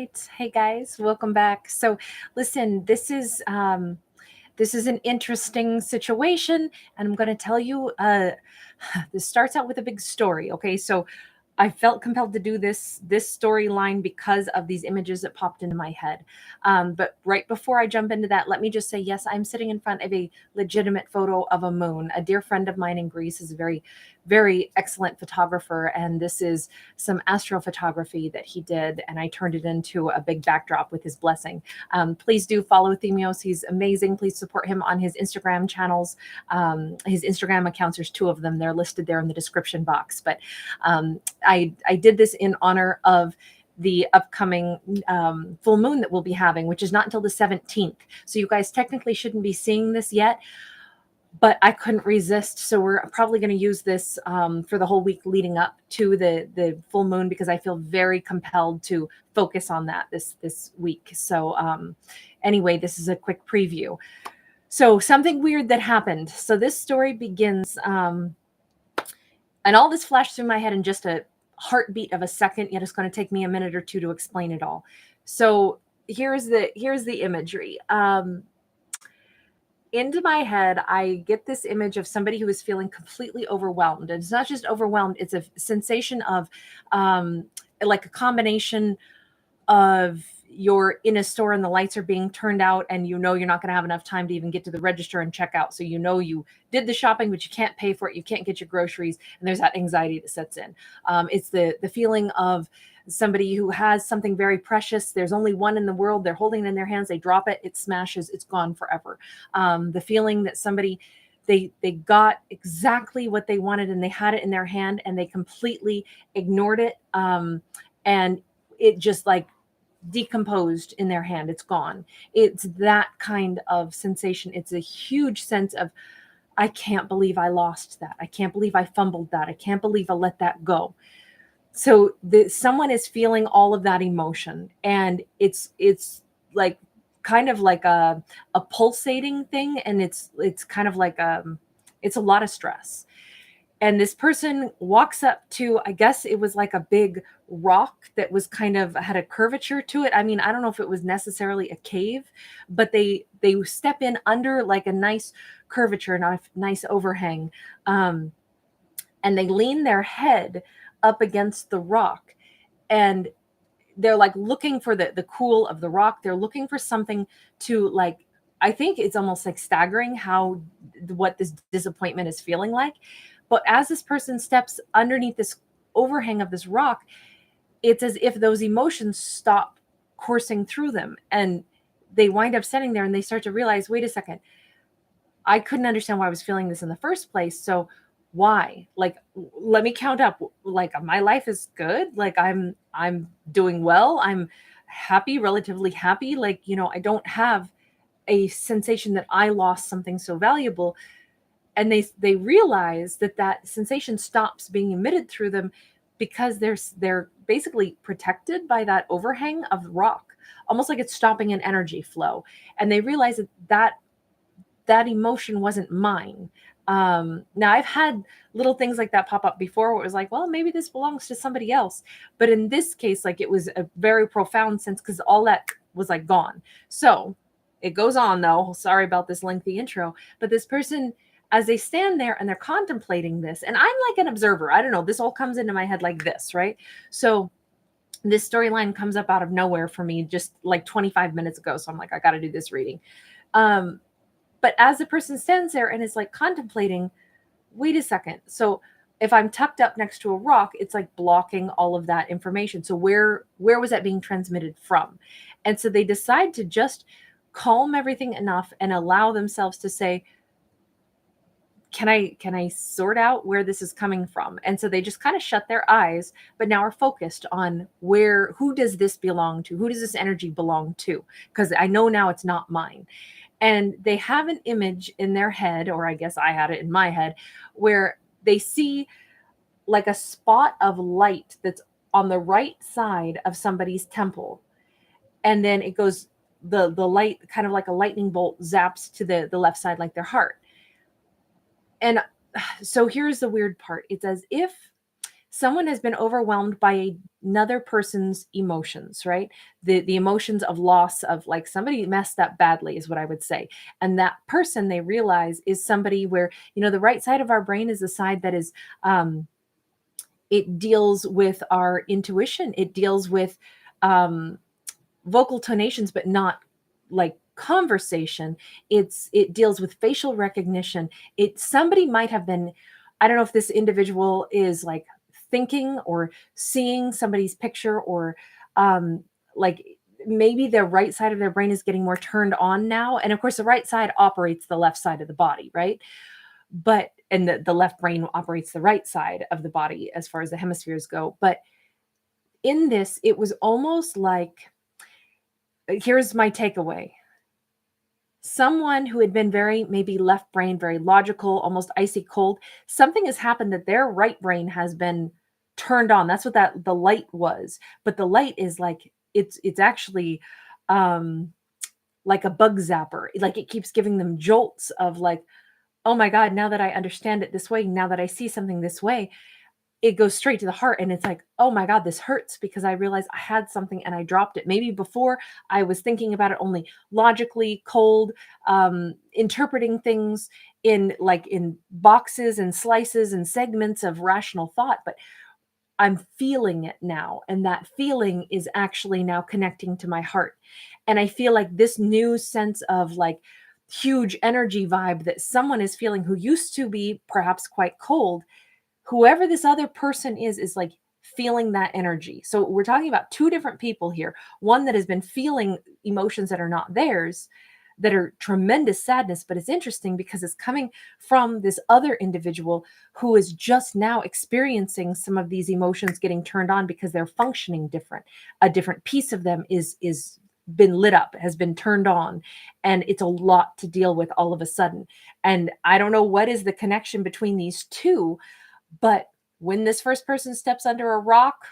right. Hey guys, welcome back. So listen, this is an interesting situation, and I'm going to tell you this starts out with a big story, okay? So I felt compelled to do this storyline because of these images that popped into my head. But right before I jump into that, let me just say, yes, I'm sitting in front of a legitimate photo of a moon. A dear friend of mine in Greece is a very, very excellent photographer, and this is some astrophotography that he did, and I turned it into a big backdrop with his blessing. Please do follow Themios. He's amazing. Please support him on his Instagram channels. His Instagram accounts, there's two of them. They're listed there in the description box. But I did this in honor of the upcoming full moon that we'll be having, which is not until the 17th. So you guys technically shouldn't be seeing this yet, but I couldn't resist. So we're probably going to use this for the whole week leading up to the full moon, because I feel very compelled to focus on that this week. So anyway, this is a quick preview. So something weird that happened. So this story begins, and all this flashed through my head in just a heartbeat of a second, yet it's going to take me a minute or two to explain it all. So here's the imagery. Into my head, I get this image of somebody who is feeling completely overwhelmed. And it's not just overwhelmed, it's a sensation of like a combination of you're in a store and the lights are being turned out, and you know you're not going to have enough time to even get to the register and check out. So you know you did the shopping, but you can't pay for it. You can't get your groceries, and there's that anxiety that sets in. It's the feeling of somebody who has something very precious. There's only one in the world. They're holding it in their hands. They drop it. It smashes. It's gone forever. The feeling that somebody, they got exactly what they wanted and they had it in their hand and they completely ignored it. And it just like decomposed in their hand. It's gone. It's that kind of sensation. It's a huge sense of, I can't believe I lost that. I can't believe I fumbled that. I can't believe I let that go. So someone is feeling all of that emotion, and it's like kind of like a pulsating thing, and it's kind of like it's a lot of stress. And this person walks up to, I guess it was like a big rock that was kind of had a curvature to it. I mean, I don't know if it was necessarily a cave, but they step in under like a nice curvature, a nice overhang, and they lean their head up against the rock, and they're like looking for the cool of the rock. They're looking for something to, like, I think it's almost like staggering what this disappointment is feeling like. But as this person steps underneath this overhang of this rock, it's as if those emotions stop coursing through them, and they wind up sitting there and they start to realize, wait a second, I couldn't understand why I was feeling this in the first place. So why? Like, let me count up. Like, my life is good. Like, I'm doing well. I'm happy, relatively happy. Like, I don't have a sensation that I lost something so valuable. And they realize that sensation stops being emitted through them because they're basically protected by that overhang of rock, almost like it's stopping an energy flow. And they realize that emotion wasn't mine. Now I've had little things like that pop up before where it was like, well, maybe this belongs to somebody else. But in this case, like, it was a very profound sense because all that was like gone. So it goes on though. Sorry about this lengthy intro, but this person, as they stand there and they're contemplating this, and I'm like an observer, I don't know, this all comes into my head like this, right? So this storyline comes up out of nowhere for me just like 25 minutes ago. So I'm like, I got to do this reading. But as the person stands there and is like contemplating, wait a second. So if I'm tucked up next to a rock, it's like blocking all of that information. So where was that being transmitted from? And so they decide to just calm everything enough and allow themselves to say, can I sort out where this is coming from? And so they just kind of shut their eyes, but now are focused on who does this belong to? Who does this energy belong to? Because I know now it's not mine. And they have an image in their head, or I guess I had it in my head, where they see like a spot of light that's on the right side of somebody's temple. And then it goes, the light, kind of like a lightning bolt, zaps to the left side, like their heart. And so here's the weird part. It's as if Someone has been overwhelmed by another person's emotions, right? The emotions of loss, of like somebody messed up badly is what I would say. And that person, they realize, is somebody where, the right side of our brain is the side that is, it deals with our intuition. It deals with um, vocal tonations, but not like conversation. It deals with facial recognition. Somebody might have been, I don't know if this individual is like thinking or seeing somebody's picture, or like maybe their right side of their brain is getting more turned on now. And of course, the right side operates the left side of the body, right? But and the left brain operates the right side of the body as far as the hemispheres go. But in this, it was almost like, here's my takeaway. Someone who had been very, maybe left brain, very logical, almost icy cold, something has happened that their right brain has been turned on. That's what the light was. But the light is like, it's actually um like a bug zapper. Like it keeps giving them jolts of like, oh my God, now that I understand it this way, now that I see something this way, it goes straight to the heart. And it's like, oh my God, this hurts because I realized I had something and I dropped it. Maybe before I was thinking about it only logically, cold, interpreting things in boxes and slices and segments of rational thought. But I'm feeling it now. And that feeling is actually now connecting to my heart. And I feel like this new sense of like huge energy vibe that someone is feeling who used to be perhaps quite cold, whoever this other person is like feeling that energy. So we're talking about two different people here. One that has been feeling emotions that are not theirs, that are tremendous sadness, but it's interesting because it's coming from this other individual who is just now experiencing some of these emotions getting turned on because they're functioning different. A different piece of them is been lit up, has been turned on, and it's a lot to deal with all of a sudden. And I don't know what is the connection between these two, but when this first person steps under a rock,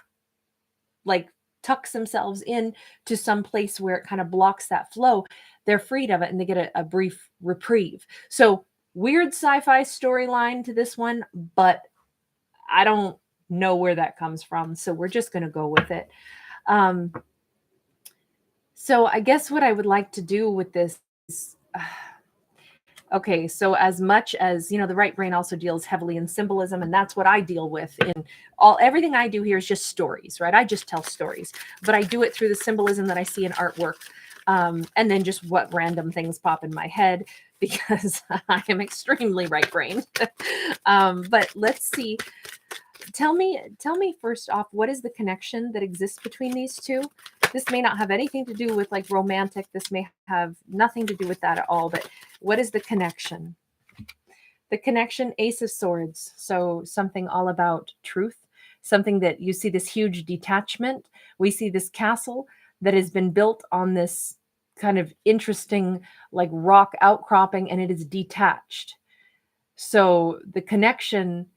like tucks themselves in to some place where it kind of blocks that flow, they're freed of it and they get a brief reprieve. So weird sci-fi storyline to this one, but I don't know where that comes from. So we're just going to go with it. Um, so I guess what I would like to do with this is, okay, so as much as, the right brain also deals heavily in symbolism, and that's what I deal with in everything I do here is just stories, right? I just tell stories, but I do it through the symbolism that I see in artwork, and then just what random things pop in my head because I am extremely right brained. But let's see. Tell me first off, what is the connection that exists between these two? This may not have anything to do with like romantic. This may have nothing to do with that at all. But what is the connection? The connection, Ace of Swords. So something all about truth, something that you see this huge detachment. We see this castle that has been built on this kind of interesting like rock outcropping, and it is detached. So the connection,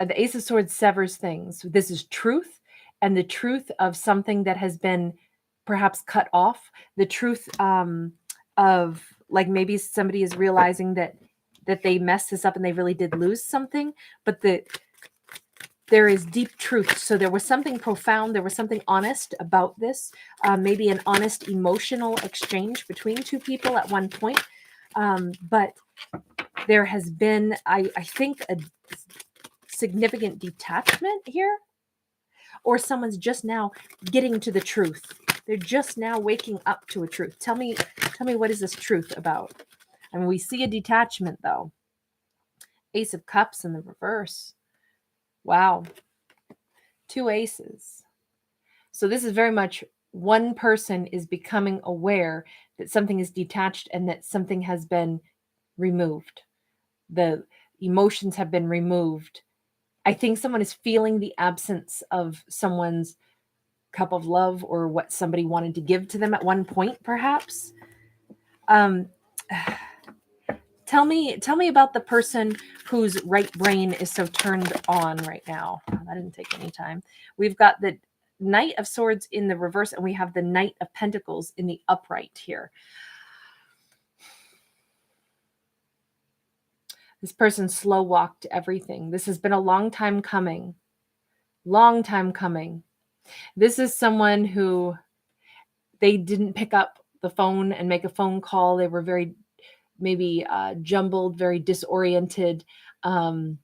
the Ace of Swords severs things. This is truth, and the truth of something that has been perhaps cut off. The truth of like maybe somebody is realizing that they messed this up and they really did lose something, but there is deep truth. So there was something profound. There was something honest about this. Maybe an honest emotional exchange between two people at one point. But there has been, I think, a significant detachment here, or someone's just now getting to the truth. They're just now waking up to a truth. Tell me what is this truth about? I mean, we see a detachment though. Ace of Cups in the reverse. Wow. Two aces. So this is very much one person is becoming aware that something is detached and that something has been removed. The emotions have been removed. I think someone is feeling the absence of someone's cup of love or what somebody wanted to give to them at one point, perhaps. Tell me about the person whose right brain is so turned on right now. Oh, that didn't take any time. We've got the Knight of Swords in the reverse, and we have the Knight of Pentacles in the upright here. This person slow walked everything. This has been a long time coming. long time coming. This is someone who they didn't pick up the phone and make a phone call. They were very maybe jumbled, very disoriented. Um,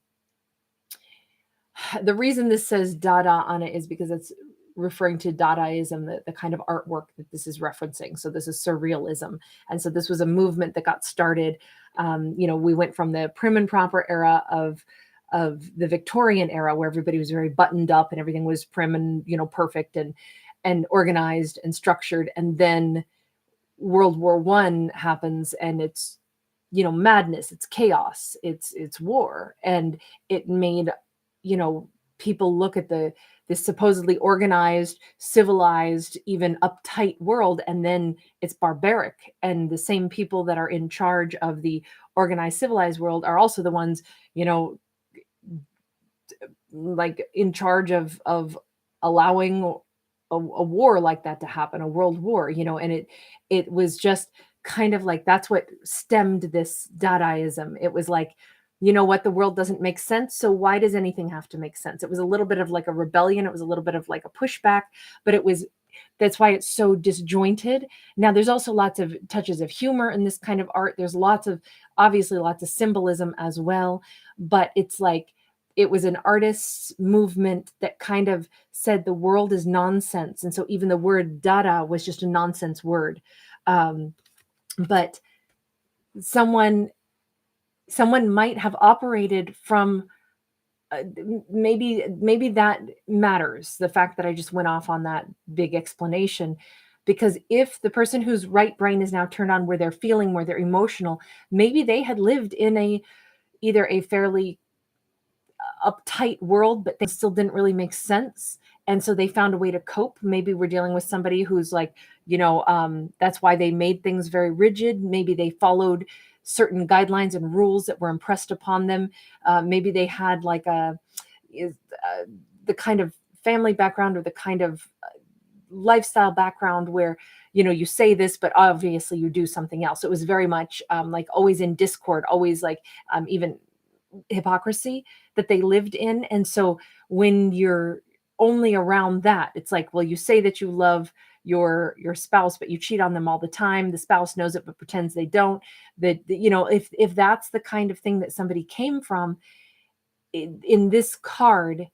the reason this says Dada on it is because it's referring to Dadaism, the kind of artwork that this is referencing. So this is surrealism. And so this was a movement that got started. We went from the prim and proper era of the Victorian era, where everybody was very buttoned up and everything was prim and, perfect and organized and structured. And then World War One happens, and it's, madness, it's chaos, it's war. And it made, people look at this supposedly organized, civilized, even uptight world, and then it's barbaric. And the same people that are in charge of the organized, civilized world are also the ones, like in charge of allowing a war like that to happen, a world war, and it was just kind of like that's what stemmed this Dadaism. It was like, what, the world doesn't make sense, so why does anything have to make sense? It was a little bit of like a rebellion. It was a little bit of like a pushback, but that's why it's so disjointed. Now, there's also lots of touches of humor in this kind of art. There's obviously lots of symbolism as well, but it's like it was an artist's movement that kind of said the world is nonsense. And so even the word Dada was just a nonsense word. But someone might have operated from maybe that matters, the fact that I just went off on that big explanation. Because if the person whose right brain is now turned on, where they're feeling, where they're emotional, maybe they had lived in either a fairly uptight world, but they still didn't really make sense. And so they found a way to cope. Maybe we're dealing with somebody who's like, that's why they made things very rigid. Maybe they followed certain guidelines and rules that were impressed upon them. Maybe they had like the kind of family background, or the kind of lifestyle background where, you say this, but obviously you do something else. It was very much like always in discord, always like even hypocrisy that they lived in. And so when you're only around that, it's like, well, you say that you love your spouse, but you cheat on them all the time. The spouse knows it but pretends they don't. If that's the kind of thing that somebody came from, in this card,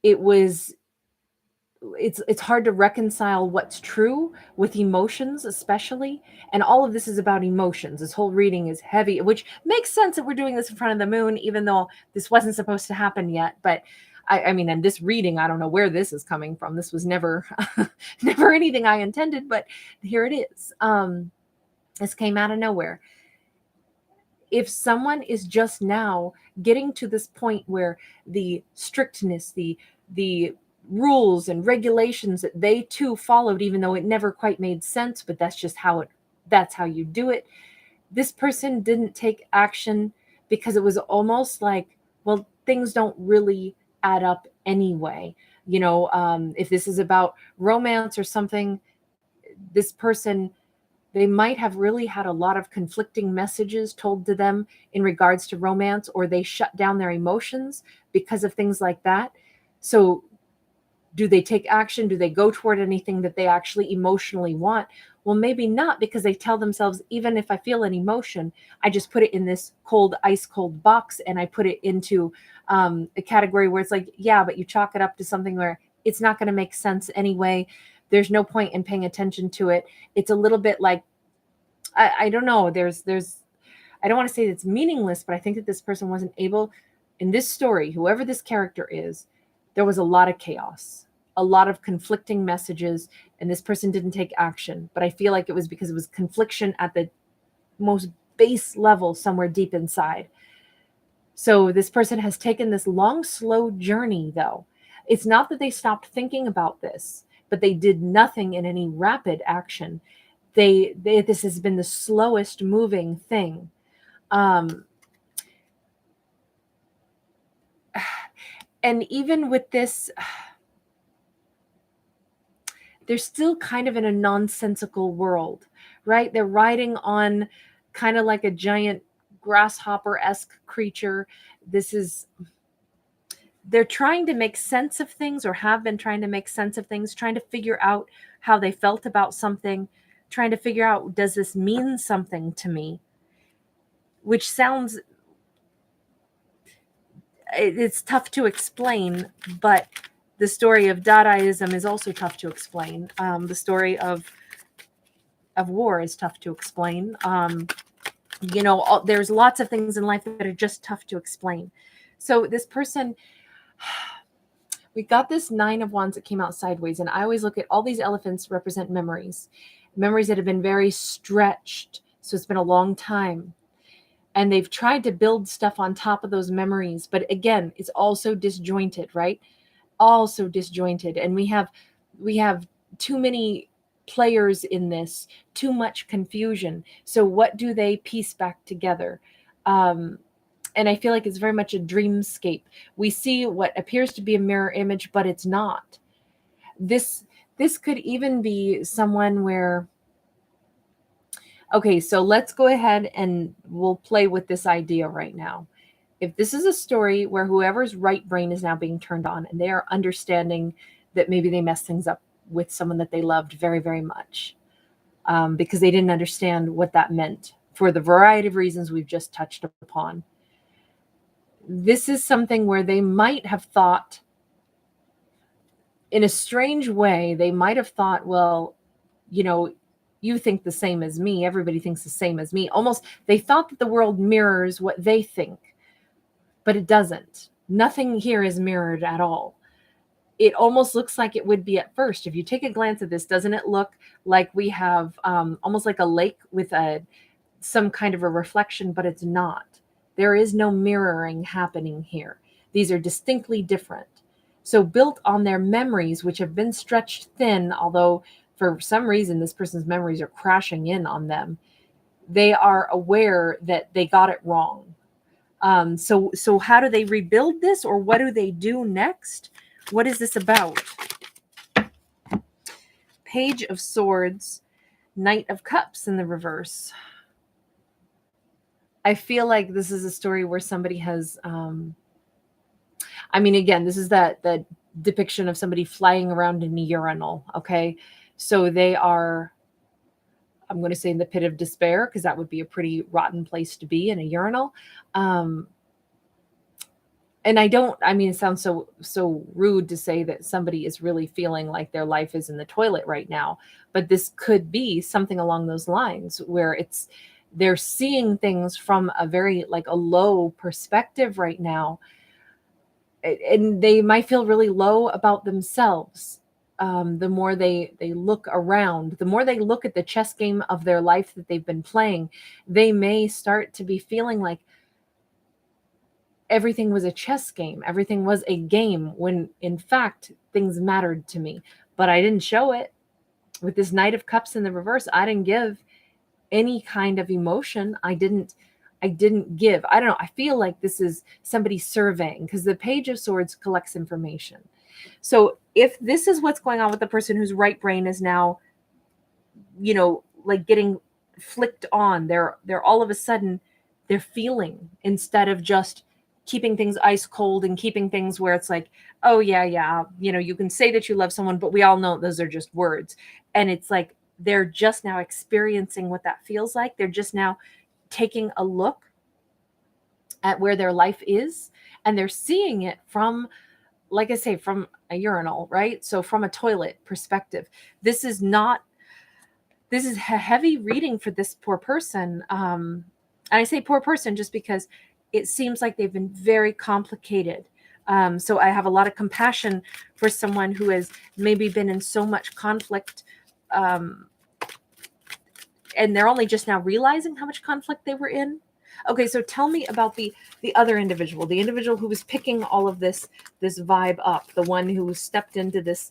it's hard to reconcile what's true with emotions, especially. And all of this is about emotions. This whole reading is heavy, which makes sense that we're doing this in front of the moon, even though this wasn't supposed to happen yet. But I mean, and this reading, I don't know where this is coming from. This was never never anything I intended, but here it is. This came out of nowhere. If someone is just now getting to this point where the strictness, the rules and regulations that they too followed, even though it never quite made sense, but that's how you do it. This person didn't take action because it was almost like, well, things don't really add up anyway. If this is about romance or something, this person, they might have really had a lot of conflicting messages told to them in regards to romance, or they shut down their emotions because of things like that. So do they take action? Do they go toward anything that they actually emotionally want? Well, maybe not, because they tell themselves, even if I feel an emotion, I just put it in this cold, ice cold box, and I put it into a category where it's like, yeah, but you chalk it up to something where it's not going to make sense anyway. There's no point in paying attention to it. It's a little bit like, I don't know. There's I don't want to say it's meaningless, but I think that this person wasn't able, in this story, whoever this character is, there was a lot of chaos, a lot of conflicting messages, and this person didn't take action. But I feel like it was because it was confliction at the most base level, somewhere deep inside. So this person has taken this long, slow journey, though. It's not that they stopped thinking about this, but they did nothing in any rapid action. This has been the slowest moving thing. And even with this, they're still kind of in a nonsensical world, right? They're riding on kind of like a giant grasshopper-esque creature. This is they're trying to make sense of things, or have been trying to make sense of things, trying to figure out how they felt about something, trying to figure out, does this mean something to me? Which sounds, it's tough to explain, but the story of Dadaism is also tough to explain. The story of war is tough to explain. There's lots of things in life that are just tough to explain. So this person, we got this 9 of Wands that came out sideways, and I always look at all these elephants represent memories that have been very stretched. So it's been a long time, and they've tried to build stuff on top of those memories, but again, it's also disjointed, right? Also disjointed, and we have too many players in this, too much confusion. So what do they piece back together? And I feel like it's very much a dreamscape. We see what appears to be a mirror image, but it's not. This could even be someone where, okay, so let's go ahead and we'll play with this idea right now. If this is a story where whoever's right brain is now being turned on, and they are understanding that maybe they messed things up with someone that they loved very, very much, because they didn't understand what that meant for the variety of reasons we've just touched upon. This is something where they might have thought, in a strange way, they might have thought, well, you think the same as me. Everybody thinks the same as me. Almost, they thought that the world mirrors what they think, but it doesn't. Nothing here is mirrored at all. It almost looks like it would be at first. If you take a glance at this, doesn't it look like we have almost like a lake with some kind of a reflection, but it's not. There is no mirroring happening here. These are distinctly different. So built on their memories, which have been stretched thin, although for some reason this person's memories are crashing in on them, they are aware that they got it wrong. So how do they rebuild this, or what do they do next? What is this about? Page of Swords, Knight of Cups in the reverse. I feel like this is a story where somebody has, again, this is that depiction of somebody flying around in a urinal, okay? So they are, I'm going to say, in the pit of despair, because that would be a pretty rotten place to be, in a urinal. And it sounds so rude to say that somebody is really feeling like their life is in the toilet right now, but this could be something along those lines, where they're seeing things from a very, like, a low perspective right now. And they might feel really low about themselves. The more they look around, the more they look at the chess game of their life that they've been playing, they may start to be feeling like everything was a chess game. Everything was a game, when in fact things mattered to me, but I didn't show it. With this Knight of Cups in the reverse, I didn't give any kind of emotion. I didn't give. I don't know. I feel like this is somebody surveying, because the Page of Swords collects information. So if this is what's going on with the person whose right brain is now, like getting flicked on, they're all of a sudden, they're feeling, instead of just keeping things ice cold and keeping things where it's like, oh yeah, you can say that you love someone, but we all know those are just words. And it's like, they're just now experiencing what that feels like. They're just now taking a look at where their life is, and they're seeing it from, like I say, from a urinal, right? So from a toilet perspective. This is a heavy reading for this poor person. And I say poor person just because it seems like they've been very complicated. So I have a lot of compassion for someone who has maybe been in so much conflict, and they're only just now realizing how much conflict they were in. Okay, so tell me about the other individual, the individual who was picking all of this vibe up, the one who stepped into this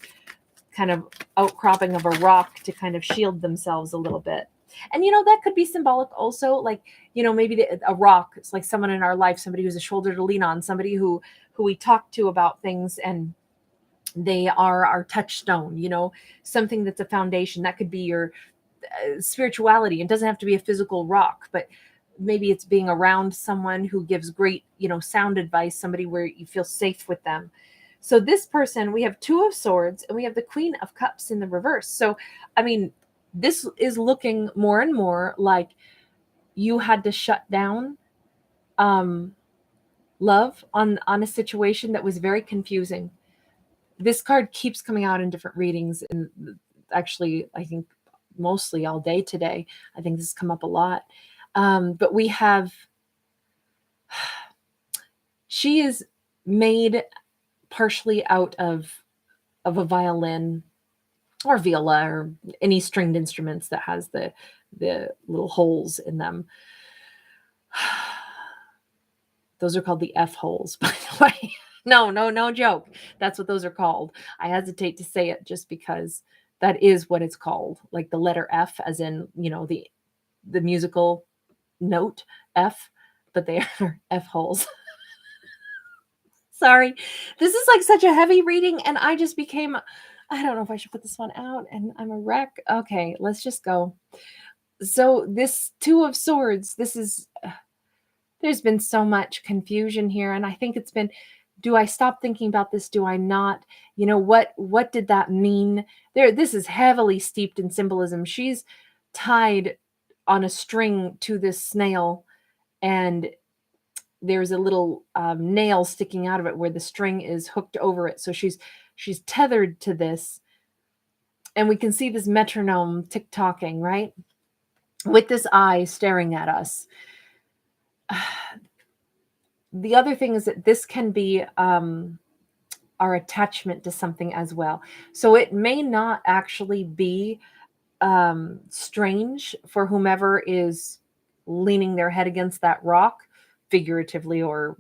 kind of outcropping of a rock to kind of shield themselves a little bit. And, that could be symbolic also, like, maybe a rock. It's like someone in our life, somebody who's a shoulder to lean on, somebody who we talk to about things, and they are our touchstone, something that's a foundation. That could be your spirituality. It doesn't have to be a physical rock, but maybe it's being around someone who gives great, sound advice, somebody where you feel safe with them. So this person, we have Two of Swords and we have the Queen of Cups in the reverse. So, I mean, this is looking more and more like you had to shut down love on a situation that was very confusing. This card keeps coming out in different readings, and actually, I think mostly all day today. I think this has come up a lot. But we have, she is made partially out of a violin or viola or any stringed instruments that has the little holes in them. Those are called the F holes, by the way. No joke. That's what those are called. I hesitate to say it just because that is what it's called. Like the letter F, as in, the musical note F, but they are F holes. Sorry. This is like such a heavy reading, and I just became, I don't know if I should put this one out, and I'm a wreck. Okay, let's just go. So this Two of Swords, this is, there's been so much confusion here, and I think it's been, do I stop thinking about this? Do I not? What did that mean? This is heavily steeped in symbolism. She's tied on a string to this snail, and there's a little nail sticking out of it where the string is hooked over it. So she's tethered to this, and we can see this metronome tick-tocking, right? With this eye staring at us. The other thing is that this can be our attachment to something as well. So it may not actually be strange for whomever is leaning their head against that rock, figuratively or,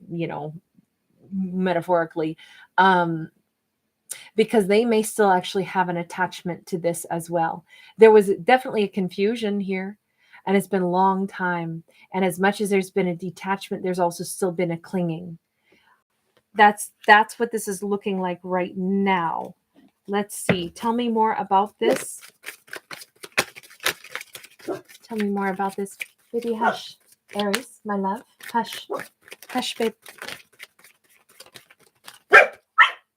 metaphorically, because they may still actually have an attachment to this as well. There was definitely a confusion here, and it's been a long time. And as much as there's been a detachment, there's also still been a clinging. That's what this is looking like right now. Let's see. Tell me more about this. Tell me more about this. Baby, hush. Aries, my love. Hush. Hush, babe.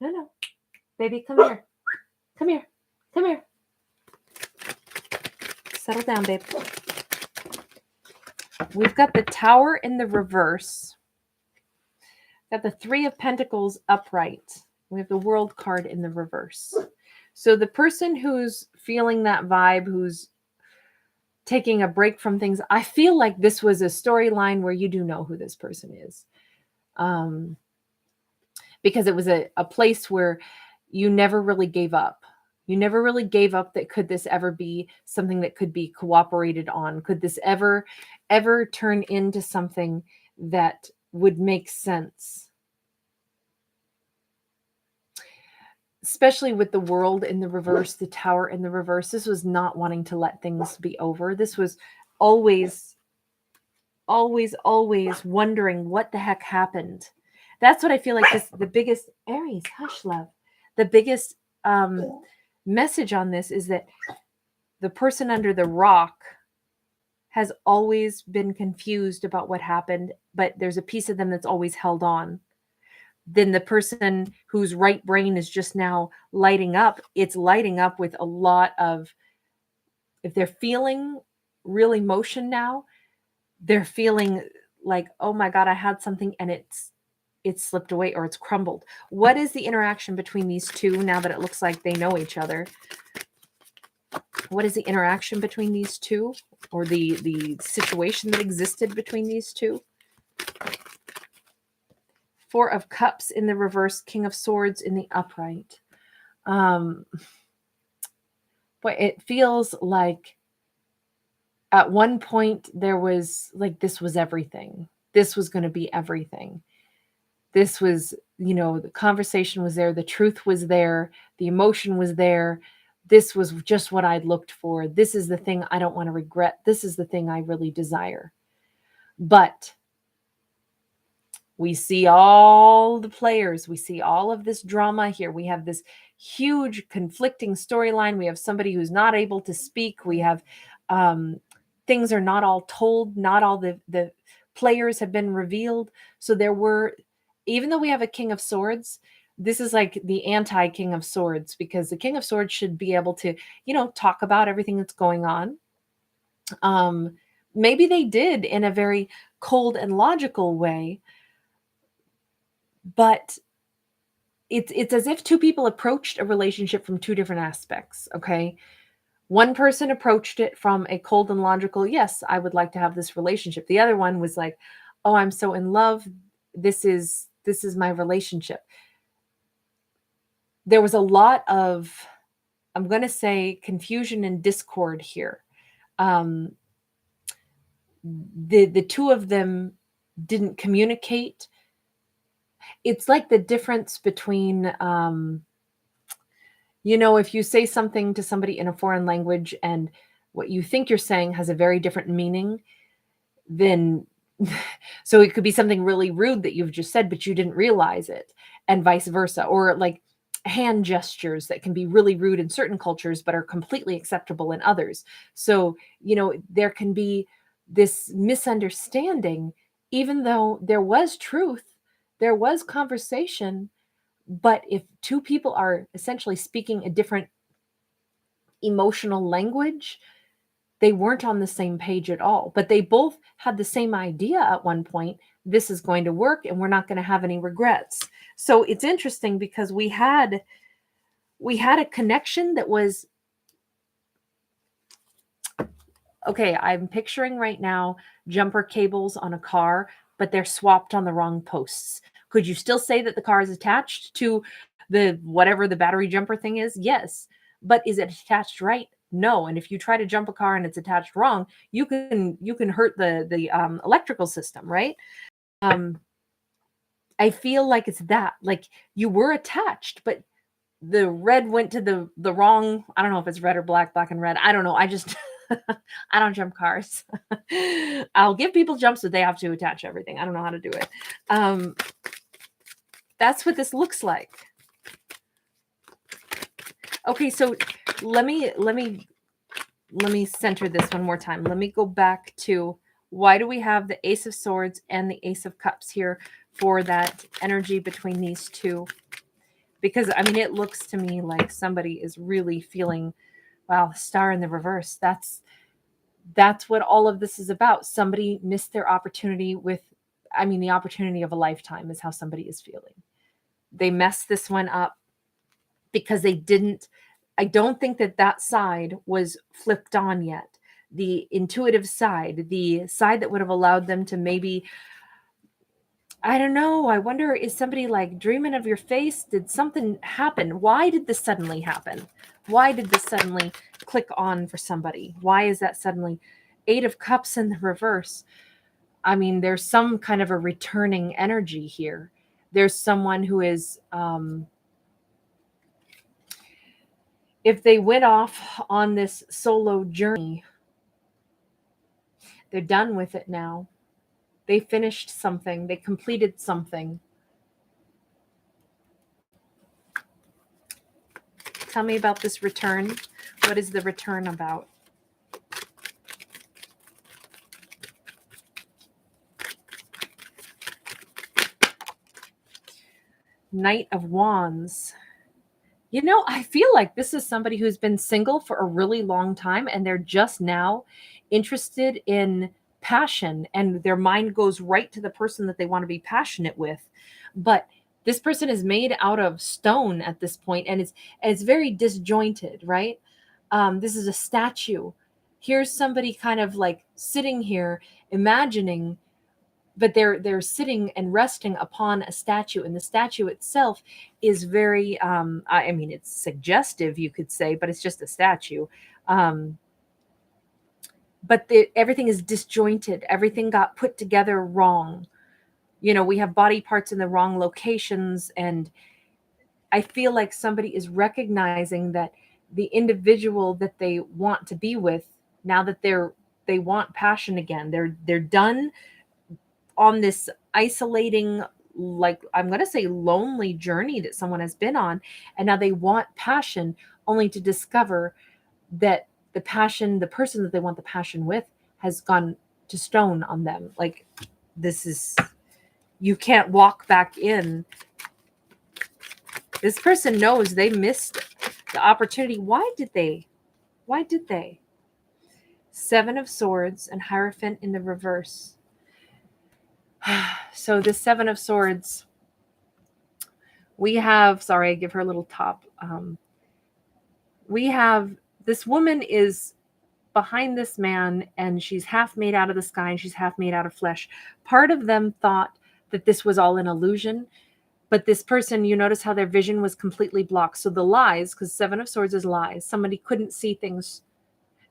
No. Baby, come here. Come here. Come here. Settle down, babe. We've got the Tower in the reverse. Got the Three of Pentacles upright. We have the World card in the reverse. So the person who's feeling that vibe, who's taking a break from things, I feel like this was a storyline where you do know who this person is. Because it was a place where you never really gave up. You never really gave up that could this ever be something that could be cooperated on? Could this ever turn into something that would make sense? Especially with the World in the reverse, the Tower in the reverse. This was not wanting to let things be over. This was always wondering what the heck happened. That's what I feel like this, the biggest, Aries, hush, love. The biggest message on this is that the person under the rock has always been confused about what happened, but there's a piece of them that's always held on. Then the person whose right brain is just now lighting up, it's lighting up with a lot of, if they're feeling real emotion now, they're feeling like, oh my God, I had something and it's slipped away or it's crumbled. What is the interaction between these two now that it looks like they know each other? What is the interaction between these two, or the situation that existed between these two? Four of Cups in the reverse, King of Swords in the upright. But it feels like at one point there was like, this was everything. This was going to be everything. This was, the conversation was there. The truth was there. The emotion was there. This was just what I'd looked for. This is the thing I don't want to regret. This is the thing I really desire. But we see all the players. We see all of this drama here. We have this huge conflicting storyline. We have somebody who's not able to speak. We have things are not all told, not all the players have been revealed. So there were, even though we have a King of Swords, this is like the anti King of Swords, because the King of Swords should be able to, talk about everything that's going on. Maybe they did in a very cold and logical way, but it's as if two people approached a relationship from two different aspects. Okay. One person approached it from a cold and logical, yes, I would like to have this relationship. The other one was like, oh, I'm so in love. This is my relationship. There was a lot of, I'm going to say, confusion and discord here. The two of them didn't communicate. It's like the difference between, if you say something to somebody in a foreign language and what you think you're saying has a very different meaning, then so it could be something really rude that you've just said, but you didn't realize it, and vice versa. Or like hand gestures that can be really rude in certain cultures, but are completely acceptable in others. So, there can be this misunderstanding, even though there was truth, there was conversation. But if two people are essentially speaking a different emotional language, they weren't on the same page at all, but they both had the same idea at one point. This is going to work and we're not going to have any regrets. So it's interesting because we had a connection that was, okay, I'm picturing right now jumper cables on a car, but they're swapped on the wrong posts. Could you still say that the car is attached to the whatever the battery jumper thing is? Yes. But is it attached right? No. And if you try to jump a car and it's attached wrong, you can hurt the electrical system, right? I feel like it's that, like you were attached, but the red went to the wrong, I don't know if it's red or black and red. I don't know. I just I don't jump cars. I'll give people jumps, but they have to attach everything. I don't know how to do it. That's what this looks like. Okay, so let me center this one more time. Let me go back to, why do we have the Ace of Swords and the Ace of Cups here for that energy between these two? Because it looks to me like somebody is really feeling, wow, star in the reverse. That's what all of this is about. Somebody missed their opportunity with, the opportunity of a lifetime is how somebody is feeling. They messed this one up because they didn't, I don't think that side was flipped on yet. The intuitive side, the side that would have allowed them to maybe, I don't know. I wonder, is somebody like dreaming of your face? Did something happen? Why did this suddenly happen? Why did this suddenly click on for somebody? Why is that suddenly Eight of Cups in the reverse? There's some kind of a returning energy here. There's someone who is, if they went off on this solo journey, they're done with it now. They finished something. They completed something. Tell me about this return. What is the return about? Knight of Wands. I feel like this is somebody who's been single for a really long time, and they're just now interested in passion, and their mind goes right to the person that they want to be passionate with. But this person is made out of stone at this point, and it's very disjointed, right? This is a statue. Here's somebody kind of like sitting here imagining, but they're sitting and resting upon a statue, and the statue itself is very it's suggestive, you could say, but it's just a statue. But everything is disjointed. Everything got put together wrong. We have body parts in the wrong locations, and I feel like somebody is recognizing that the individual that they want to be with, now that they want passion again, they're done on this isolating, like I'm going to say lonely journey that someone has been on, and now they want passion, only to discover that the person that they want the passion with has gone to stone on them. Like, this is, you can't walk back in. This person knows they missed the opportunity. Why did they? Why did they? Seven of Swords and Hierophant in the reverse. So the Seven of Swords, we have, sorry, I give her a little top. We have, this woman is behind this man, and she's half made out of the sky and she's half made out of flesh. Part of them thought that this was all an illusion, but this person, you notice how their vision was completely blocked. So the lies, because Seven of Swords is lies, somebody couldn't see things.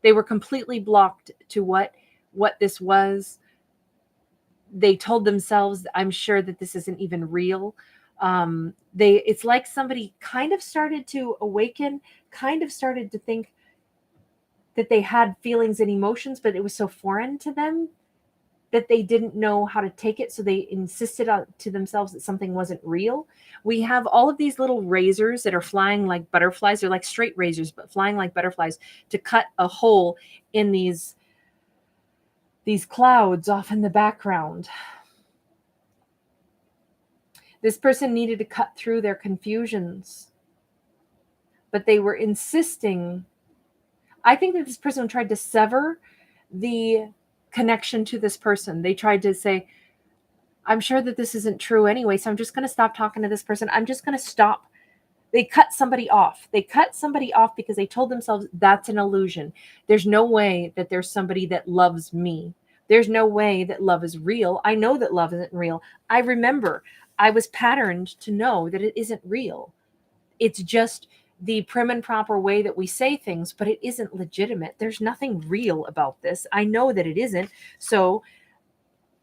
They were completely blocked to what this was. They told themselves, I'm sure that this isn't even real. It's like somebody kind of started to awaken, kind of started to think that they had feelings and emotions, but it was so foreign to them that they didn't know how to take it. So they insisted to themselves that something wasn't real. We have all of these little razors that are flying like butterflies. They're like straight razors, but flying like butterflies to cut a hole in these clouds off in the background. This person needed to cut through their confusions, but they were insisting. I think that this person tried to sever the connection to this person. They tried to say, I'm sure that this isn't true anyway, so I'm just going to stop talking to this person. I'm just going to stop. They cut somebody off. They cut somebody off because they told themselves that's an illusion. There's no way that there's somebody that loves me. There's no way that love is real. I know that love isn't real. I remember I was patterned to know that it isn't real. It's just the prim and proper way that we say things, but it isn't legitimate. There's nothing real about this. I know that it isn't. So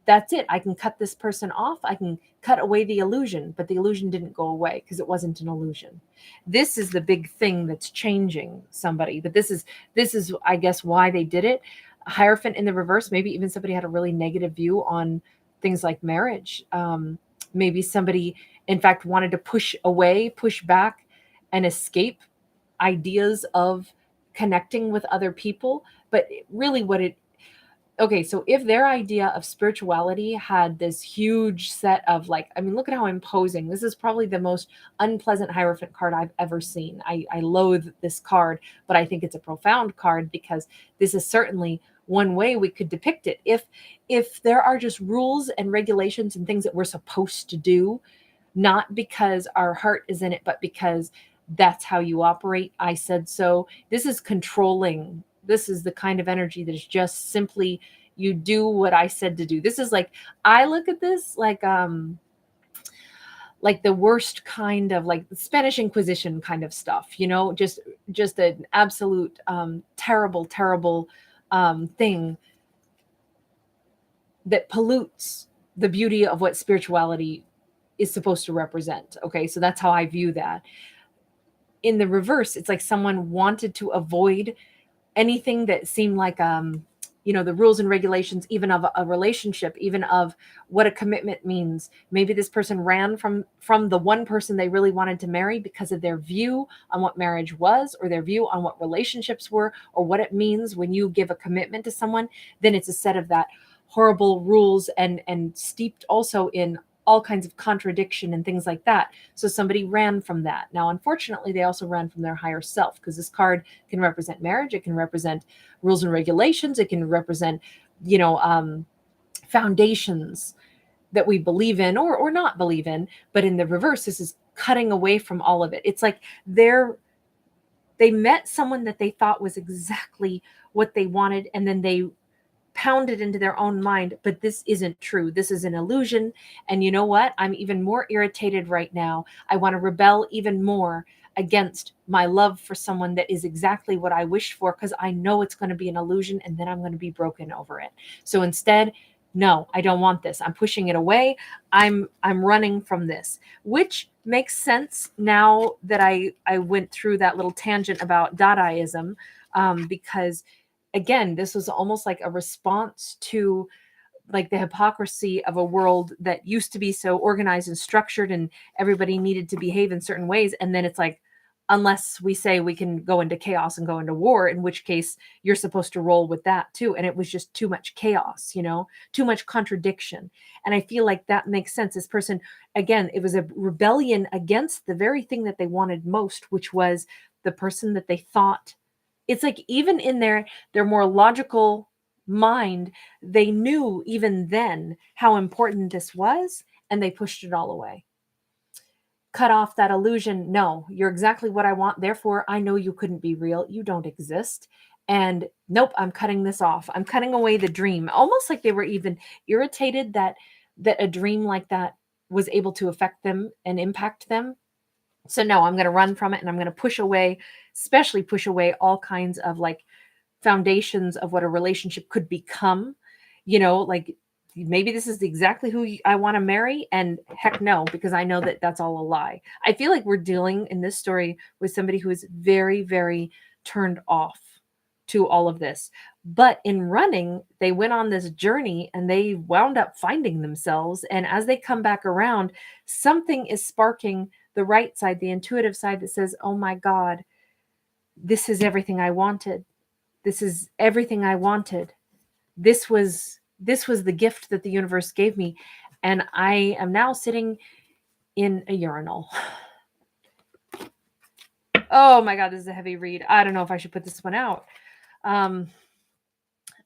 that's it. I can cut this person off. I can cut away the illusion, but the illusion didn't go away because it wasn't an illusion. This is the big thing that's changing somebody. But this is, I guess, why they did it. Hierophant in the reverse. Maybe even somebody had a really negative view on things like marriage. Maybe somebody, in fact, wanted to push away, push back, and escape ideas of connecting with other people. But really okay, so if their idea of spirituality had this huge set of look at how imposing. This is probably the most unpleasant Hierophant card I've ever seen. I loathe this card, but I think it's a profound card because this is certainly one way we could depict it. If there are just rules and regulations and things that we're supposed to do, not because our heart is in it, but because that's how you operate. I said so. This is controlling. This is the kind of energy that is just simply, you do what I said to do. This is like, I look at this like the worst kind of like Spanish Inquisition kind of stuff, just an absolute terrible thing that pollutes the beauty of what spirituality is supposed to represent. Okay, so that's how I view that. In the reverse, it's like someone wanted to avoid anything that seemed like the rules and regulations, even of a relationship, even of what a commitment means. Maybe this person ran from the one person they really wanted to marry because of their view on what marriage was, or their view on what relationships were, or what it means when you give a commitment to someone. Then it's a set of that horrible rules and steeped also in all kinds of contradiction and things like that. So somebody ran from that. Now, unfortunately, they also ran from their higher self, because this card can represent marriage. It can represent rules and regulations. It can represent, foundations that we believe in or not believe in. But in the reverse, this is cutting away from all of it. It's like they met someone that they thought was exactly what they wanted, and then they pounded into their own mind, but this isn't true. This is an illusion. And you know what? I'm even more irritated right now. I want to rebel even more against my love for someone that is exactly what I wished for, because I know it's going to be an illusion, and then I'm going to be broken over it. So instead, no, I don't want this. I'm pushing it away. I'm running from this, which makes sense now that I went through that little tangent about Dadaism, because again, this was almost like a response to like the hypocrisy of a world that used to be so organized and structured, and everybody needed to behave in certain ways. And then it's like, unless we say we can go into chaos and go into war, in which case you're supposed to roll with that too. And it was just too much chaos, too much contradiction. And I feel like that makes sense. This person, again, it was a rebellion against the very thing that they wanted most, which was the person that they thought. It's like even in their more logical mind, they knew even then how important this was, and they pushed it all away. Cut off that illusion. No, you're exactly what I want. Therefore, I know you couldn't be real. You don't exist. And nope, I'm cutting this off. I'm cutting away the dream. Almost like they were even irritated that a dream like that was able to affect them and impact them. So no, I'm going to run from it, and I'm going to push away, especially push away all kinds of like foundations of what a relationship could become. Like maybe this is exactly who I want to marry, and heck no, because I know that that's all a lie. I feel like we're dealing in this story with somebody who is very, very turned off to all of this. But in running, they went on this journey and they wound up finding themselves. And as they come back around, something is sparking the right side, the intuitive side, that says, oh my God, this is everything I wanted. This is everything I wanted. This was the gift that the universe gave me. And I am now sitting in a urinal. Oh my God, this is a heavy read. I don't know if I should put this one out.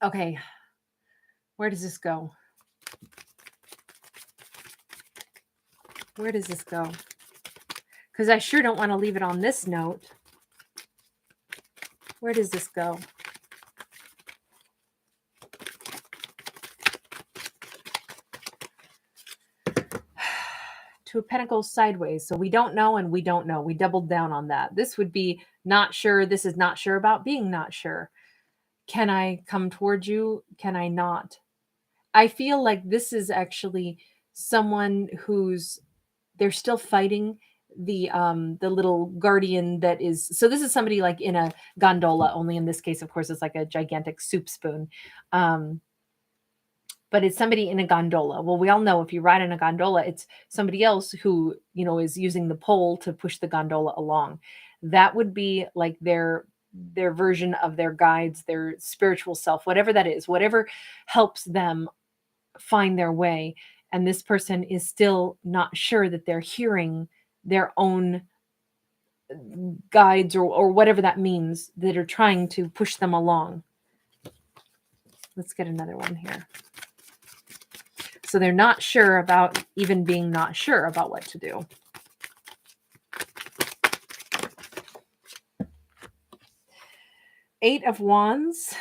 Okay. Where does this go? Where does this go? Because I sure don't want to leave it on this note. Where does this go? Two of Pentacles sideways. So we don't know and we don't know. We doubled down on that. This would be not sure. This is not sure about being not sure. Can I come towards you? Can I not? I feel like this is actually someone they're still fighting the little guardian that is. So this is somebody like in a gondola, only in this case, of course, it's like a gigantic soup spoon. But it's somebody in a gondola. Well, we all know if you ride in a gondola, it's somebody else who, is using the pole to push the gondola along. That would be like their version of their guides, their spiritual self, whatever that is, whatever helps them find their way. And this person is still not sure that they're hearing their own guides or whatever that means, that are trying to push them along. Let's get another one here. So they're not sure about even being not sure about what to do. Eight of Wands,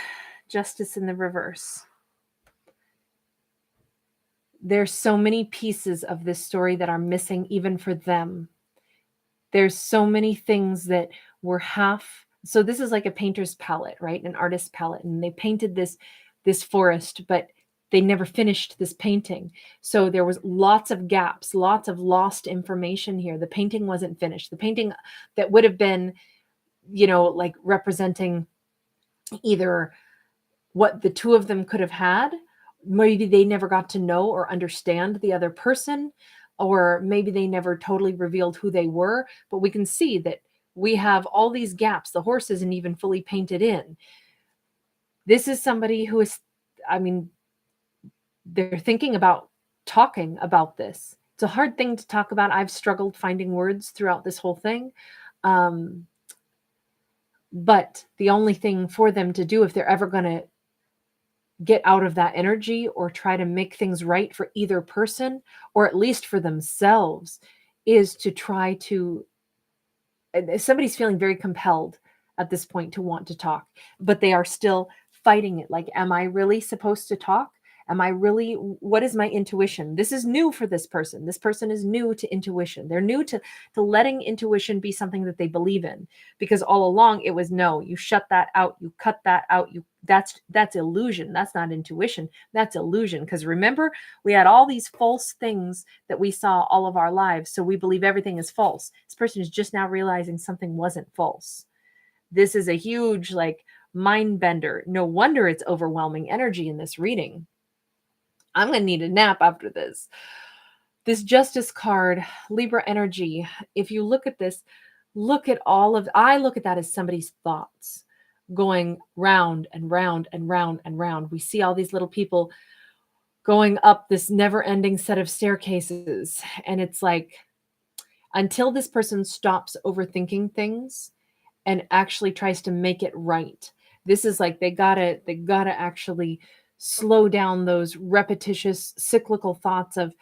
Justice in the reverse. There's so many pieces of this story that are missing even for them. There's so many things that were half. So this is like a painter's palette, right? An artist's palette. And they painted this forest, but they never finished this painting. So there was lots of gaps, lots of lost information here. The painting wasn't finished. The painting that would have been, like representing either what the two of them could have had, maybe they never got to know or understand the other person, or maybe they never totally revealed who they were. But we can see that we have all these gaps. The horse isn't even fully painted in. This is somebody who is, they're thinking about talking about this. It's a hard thing to talk about. I've struggled finding words throughout this whole thing. But the only thing for them to do, if they're ever going to get out of that energy or try to make things right for either person, or at least for themselves, is to try to, somebody's feeling very compelled at this point to want to talk, but they are still fighting it. Like, am I really supposed to talk? What is my intuition? This is new for this person. This person is new to intuition. They're new to letting intuition be something that they believe in, because all along it was, no, you shut that out. You cut that out. That's illusion. That's not intuition. That's illusion. Because remember, we had all these false things that we saw all of our lives. So we believe everything is false. This person is just now realizing something wasn't false. This is a huge, mind bender. No wonder it's overwhelming energy in this reading. I'm going to need a nap after this. This Justice card, Libra energy. If you look at this, I look at that as somebody's thoughts going round and round and round and round. We see all these little people going up this never ending set of staircases. And it's like, until this person stops overthinking things and actually tries to make it right, this is like, they gotta actually slow down those repetitious cyclical thoughts of,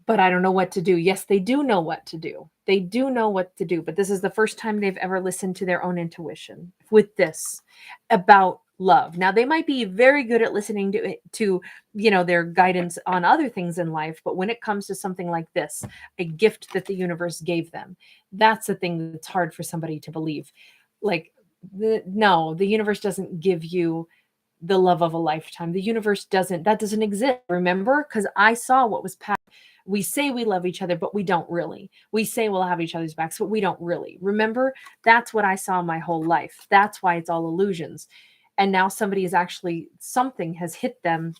but I don't know what to do. Yes, they do know what to do. They do know what to do, but this is the first time they've ever listened to their own intuition with this about love. Now, they might be very good at listening to their guidance on other things in life, but when it comes to something like this, a gift that the universe gave them, that's the thing that's hard for somebody to believe. Like, no, the universe doesn't give you the love of a lifetime. The universe doesn't exist. Remember? Because I saw what was past. We say we love each other, but we don't really. We say we'll have each other's backs, but we don't really. Remember? That's what I saw my whole life. That's why it's all illusions. And now something has hit them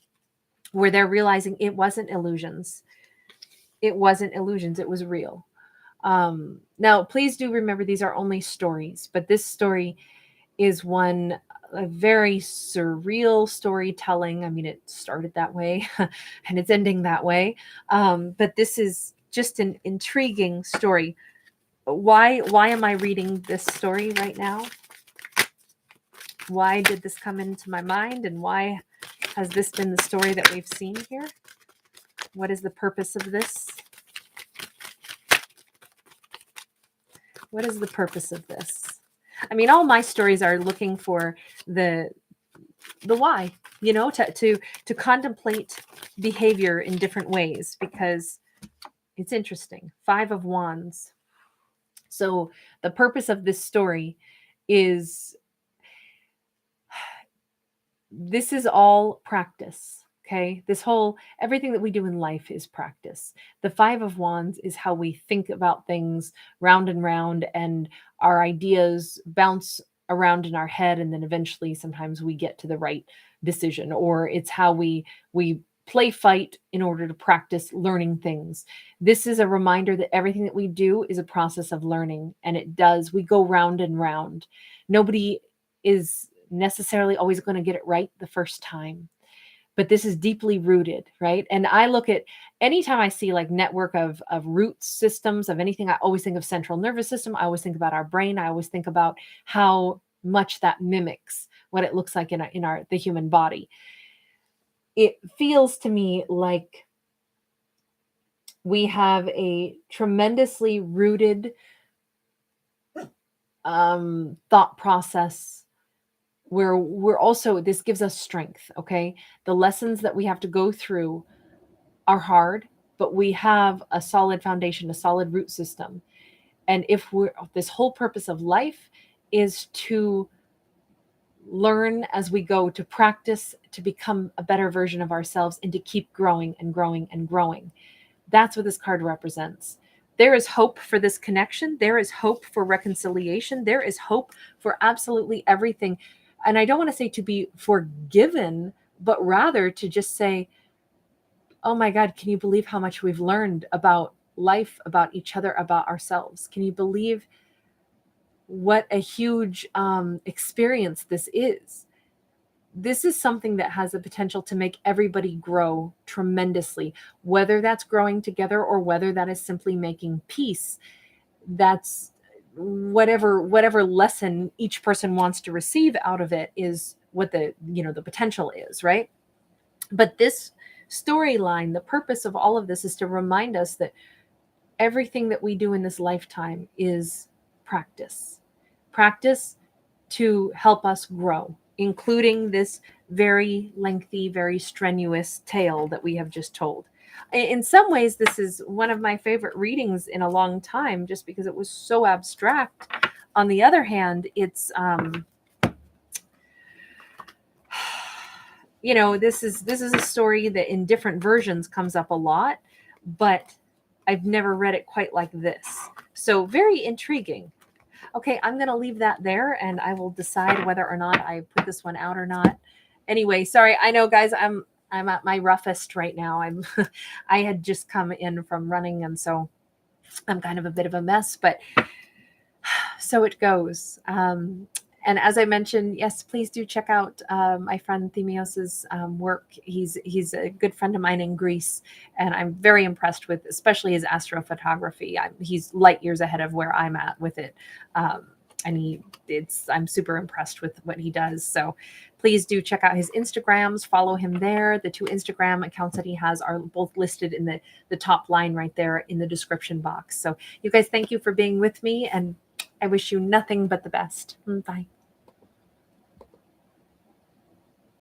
where they're realizing it wasn't illusions. It wasn't illusions. It was real. Now, please do remember, these are only stories, but this story is a very surreal storytelling. I mean, it started that way and it's ending that way. But this is just an intriguing story. Why am I reading this story right now? Why did this come into my mind, and why has this been the story that we've seen here? What is the purpose of this? What is the purpose of this? I mean, all my stories are looking for the why, to contemplate behavior in different ways, because it's interesting. 5 of Wands. So the purpose of this story is, this is all practice. Okay. Everything that we do in life is practice. The 5 of Wands is how we think about things round and round, and our ideas bounce around in our head. And then eventually sometimes we get to the right decision, or it's how we play fight in order to practice learning things. This is a reminder that everything that we do is a process of learning, and we go round and round. Nobody is necessarily always going to get it right the first time, but this is deeply rooted, right? And I look at, anytime I see like network of root systems of anything, I always think of central nervous system. I always think about our brain. I always think about how much that mimics what it looks like in the human body. It feels to me like we have a tremendously rooted thought process where this gives us strength. Okay. The lessons that we have to go through are hard, but we have a solid foundation, a solid root system. And this whole purpose of life is to learn as we go, to practice, to become a better version of ourselves, and to keep growing and growing and growing. That's what this card represents. There is hope for this connection. There is hope for reconciliation. There is hope for absolutely everything. And I don't want to say to be forgiven, but rather to just say, oh my God, can you believe how much we've learned about life, about each other, about ourselves? Can you believe what a huge experience this is? This is something that has the potential to make everybody grow tremendously, whether that's growing together or whether that is simply making peace. That's whatever lesson each person wants to receive out of it is what the potential is, right? But this storyline, the purpose of all of this is to remind us that everything that we do in this lifetime is practice to help us grow, including this very lengthy, very strenuous tale that we have just told. In some ways, this is one of my favorite readings in a long time, just because it was so abstract. On the other hand, it's this is a story that in different versions comes up a lot, but I've never read it quite like this. So very intriguing. Okay, I'm going to leave that there, and I will decide whether or not I put this one out or not. Anyway, sorry. I know, guys, I'm at my roughest right now. I had just come in from running, and so I'm kind of a bit of a mess, but so it goes. And as I mentioned, yes, please do check out my friend Themios's work. He's a good friend of mine in Greece, and I'm very impressed with, especially his astrophotography. He's light years ahead of where I'm at with it, and I'm super impressed with what he does. So please do check out his Instagrams. Follow him there. The 2 Instagram accounts that he has are both listed in the top line right there in the description box. So you guys, thank you for being with me, and I wish you nothing but the best. Bye.